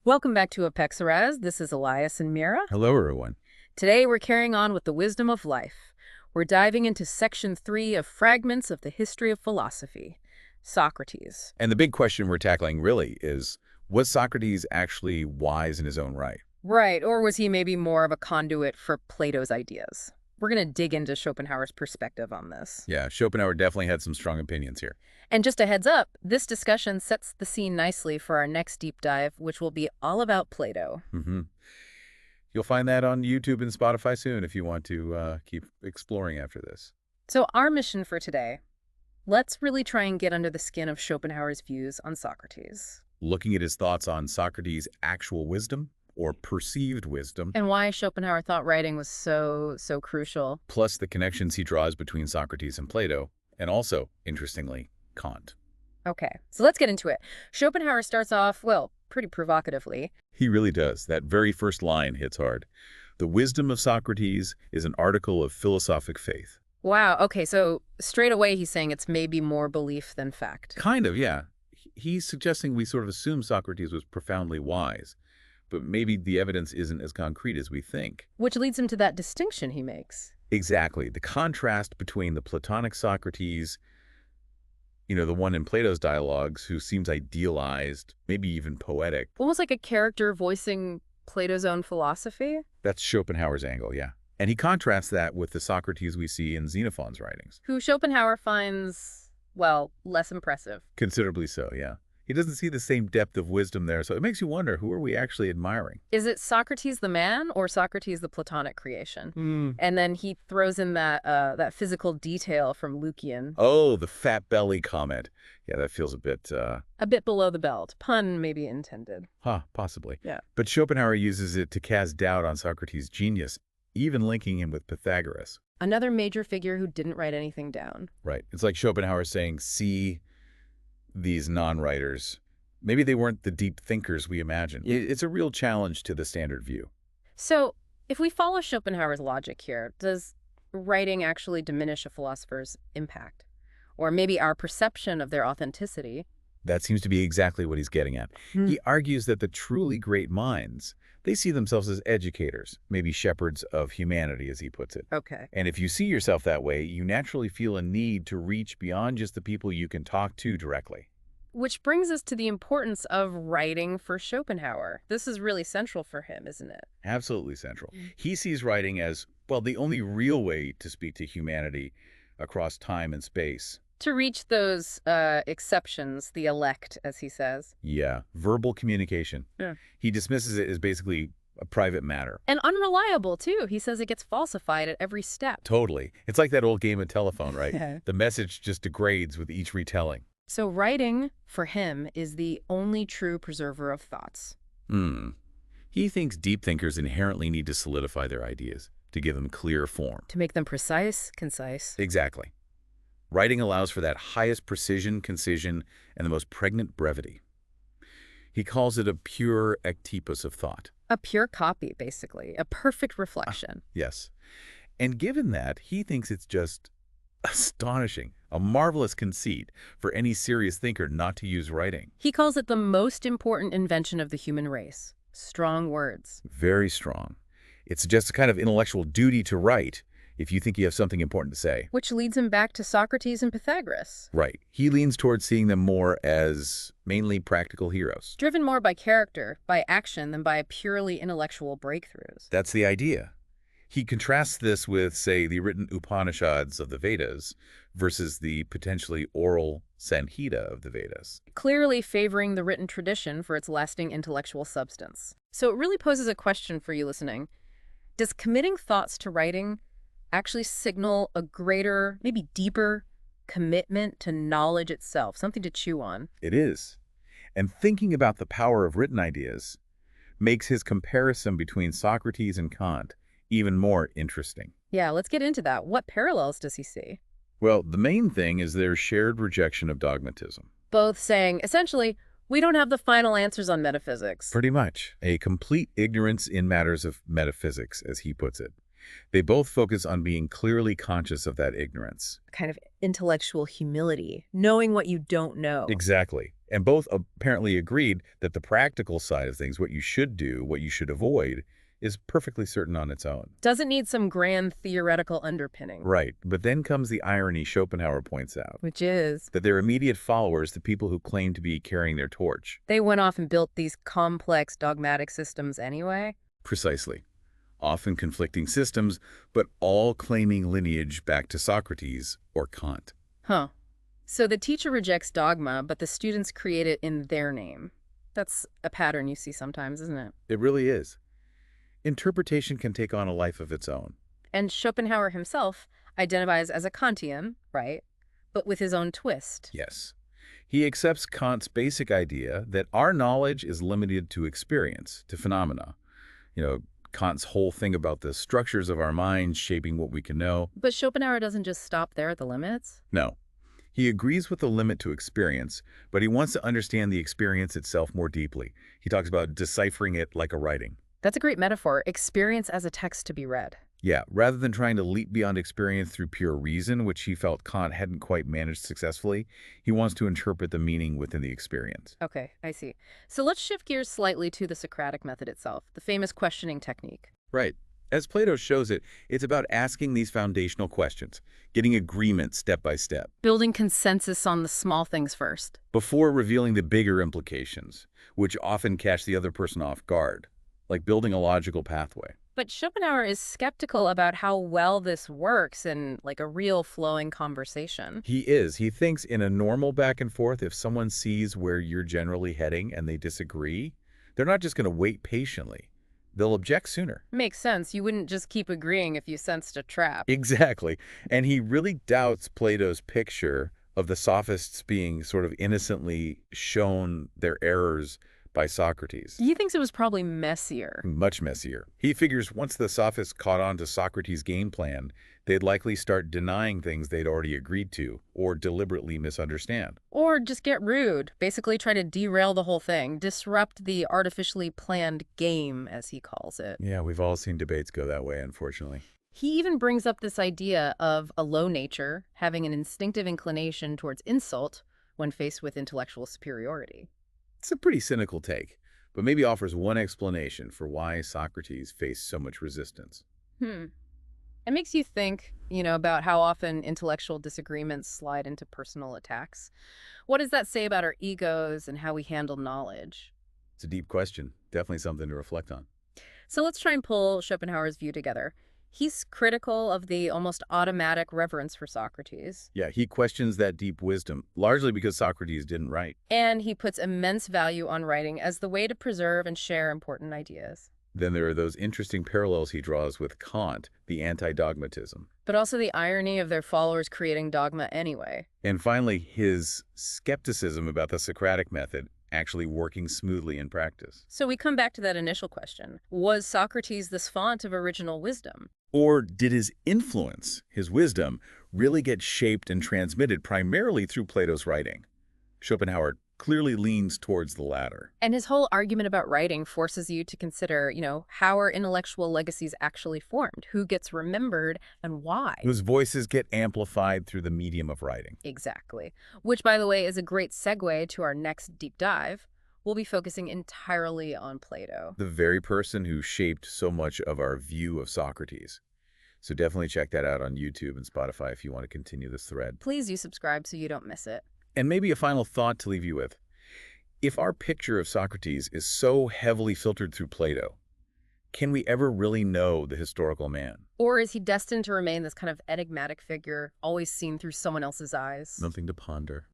Welcome back to Apexaraz. This is Elias and Mira. Hello, everyone. Today we're carrying on with the wisdom of life. We're diving into section 3 of Fragments of the History of Philosophy. Socrates. And the big question we're tackling really is, was Socrates actually wise in his own right? Right, or was he maybe more of a conduit for Plato's ideas? We're going to dig into Schopenhauer's perspective on this. Yeah, Schopenhauer definitely had some strong opinions here. And just a heads up, this discussion sets the scene nicely for our next deep dive, which will be all about Plato. You'll find that on YouTube and Spotify soon if you want to keep exploring after this. So our mission for today, let's really try and get under the skin of Schopenhauer's views on Socrates. Looking at his thoughts on Socrates' actual wisdom or perceived wisdom, And why Schopenhauer thought writing was so crucial. plus the connections he draws between Socrates and Plato, and also, interestingly, Kant. Okay, so let's get into it. Schopenhauer starts off, well, pretty provocatively. He really does. That very first line hits hard. The wisdom of Socrates is an article of philosophic faith. Wow, okay, so straight away he's saying it's maybe more belief than fact. Kind of, yeah. He's suggesting we sort of assume Socrates was profoundly wise, but maybe the evidence isn't as concrete as we think. Which leads him to that distinction he makes. Exactly. The contrast between the Platonic Socrates, the one in Plato's dialogues who seems idealized, maybe even poetic. Almost like a character voicing Plato's own philosophy. That's Schopenhauer's angle, yeah. And he contrasts that with the Socrates we see in Xenophon's writings. Who Schopenhauer finds, well, less impressive. Considerably so, yeah. He doesn't see the same depth of wisdom there, so it makes you wonder, who are we actually admiring? Is it Socrates the man or Socrates the Platonic creation? And then he throws in that physical detail from Lucian. Oh, the fat belly comment. Yeah, that feels a bit, A bit below the belt. Pun maybe intended. possibly. Yeah. But Schopenhauer uses it to cast doubt on Socrates' genius, even linking him with Pythagoras. Another major figure who didn't write anything down. Right. It's like Schopenhauer saying, see these non-writers. Maybe they weren't the deep thinkers we imagine. It's a real challenge to the standard view. So, if we follow Schopenhauer's logic here, does writing actually diminish a philosopher's impact? Or maybe our perception of their authenticity? That seems to be exactly what he's getting at. He argues that the truly great minds, they see themselves as educators, maybe shepherds of humanity, as he puts it. Okay. And if you see yourself that way, you naturally feel a need to reach beyond just the people you can talk to directly. Which brings us to the importance of writing for Schopenhauer. This is really central for him, isn't it? Absolutely central. He sees writing as, well, the only real way to speak to humanity across time and space. To reach those exceptions, the elect, as he says. Yeah, verbal communication. Yeah. He dismisses it as basically a private matter. And unreliable, too. He says it gets falsified at every step. Totally. It's like that old game of telephone, right? Yeah. The message just degrades with each retelling. So writing, for him, is the only true preserver of thoughts. He thinks deep thinkers inherently need to solidify their ideas, to give them clear form. To make them precise, concise. Exactly. Writing allows for that highest precision, concision, and the most pregnant brevity. He calls it a pure ectopus of thought. A pure copy, basically. A perfect reflection. Yes. And given that, he thinks it's just astonishing, a marvelous conceit for any serious thinker not to use writing. He calls it the most important invention of the human race. Strong words. Very strong. It's just a kind of intellectual duty to write if you think you have something important to say. Which leads him back to Socrates and Pythagoras. Right. He leans towards seeing them more as mainly practical heroes. Driven more by character, by action, than by purely intellectual breakthroughs. That's the idea. He contrasts this with, say, the written Upanishads of the Vedas versus the potentially oral Samhita of the Vedas. Clearly favoring the written tradition for its lasting intellectual substance. So it really poses a question for you listening. Does committing thoughts to writing actually signal a greater, maybe deeper, commitment to knowledge itself, something to chew on? It is. And thinking about the power of written ideas makes his comparison between Socrates and Kant even more interesting. Yeah, let's get into that. What parallels does he see? Well, the main thing is their shared rejection of dogmatism. Both saying, essentially, we don't have the final answers on metaphysics. Pretty much. A complete ignorance in matters of metaphysics, as he puts it. They both focus on being clearly conscious of that ignorance. Kind of intellectual humility, knowing what you don't know. Exactly. And both apparently agreed that the practical side of things, what you should do, what you should avoid, is perfectly certain on its own. Doesn't need some grand theoretical underpinning. Right. But then comes the irony Schopenhauer points out, Which is, that their immediate followers, the people who claim to be carrying their torch. they went off and built these complex dogmatic systems anyway. Precisely. Often conflicting systems, but all claiming lineage back to Socrates or Kant. Huh. So the teacher rejects dogma, but the students create it in their name. That's a pattern you see sometimes, isn't it? It really is. Interpretation can take on a life of its own. And Schopenhauer himself identifies as a Kantian, right? But with his own twist. Yes. He accepts Kant's basic idea that our knowledge is limited to experience, to phenomena. Kant's whole thing about the structures of our minds shaping what we can know. But Schopenhauer doesn't just stop there at the limits. No. He agrees with the limit to experience, but he wants to understand the experience itself more deeply. He talks about deciphering it like a writing. That's a great metaphor. Experience as a text to be read. Yeah, rather than trying to leap beyond experience through pure reason, which he felt Kant hadn't quite managed successfully, he wants to interpret the meaning within the experience. Okay, I see. So let's shift gears slightly to the Socratic method itself, the famous questioning technique. Right. As Plato shows it, it's about asking these foundational questions, getting agreement step by step, Building consensus on the small things first. before revealing the bigger implications, which often catch the other person off guard, like building a logical pathway. But Schopenhauer is skeptical about how well this works in like a real flowing conversation. He is. He thinks in a normal back and forth, if someone sees where you're generally heading and they disagree, they're not just going to wait patiently. They'll object sooner. Makes sense. You wouldn't just keep agreeing if you sensed a trap. Exactly. And he really doubts Plato's picture of the sophists being sort of innocently shown their errors by Socrates. He thinks it was probably messier. Much messier. He figures once the sophists caught on to Socrates' game plan, they'd likely start denying things they'd already agreed to or deliberately misunderstand. Or just get rude, basically try to derail the whole thing, disrupt the artificially planned game, as he calls it. Yeah, we've all seen debates go that way, unfortunately. He even brings up this idea of a low nature having an instinctive inclination towards insult when faced with intellectual superiority. It's a pretty cynical take, but maybe offers one explanation for why Socrates faced so much resistance. It makes you think, about how often intellectual disagreements slide into personal attacks. What does that say about our egos and how we handle knowledge? It's a deep question, definitely something to reflect on. So let's try and pull Schopenhauer's view together. He's critical of the almost automatic reverence for Socrates. Yeah, he questions that deep wisdom, largely because Socrates didn't write. And he puts immense value on writing as the way to preserve and share important ideas. Then there are those interesting parallels he draws with Kant, the anti-dogmatism. But also the irony of their followers creating dogma anyway. And finally, his skepticism about the Socratic method actually working smoothly in practice. So we come back to that initial question. Was Socrates this font of original wisdom? Or did his influence, his wisdom, really get shaped and transmitted primarily through Plato's writing? Schopenhauer clearly leans towards the latter. And his whole argument about writing forces you to consider, how are intellectual legacies actually formed? Who gets remembered and why? Whose voices get amplified through the medium of writing. Exactly. Which, by the way, is a great segue to our next deep dive. We'll be focusing entirely on Plato. The very person who shaped so much of our view of Socrates. So definitely check that out on YouTube and Spotify if you want to continue this thread. Please do subscribe so you don't miss it. And maybe a final thought to leave you with. If our picture of Socrates is so heavily filtered through Plato, can we ever really know the historical man? Or is he destined to remain this kind of enigmatic figure, always seen through someone else's eyes? Nothing to ponder.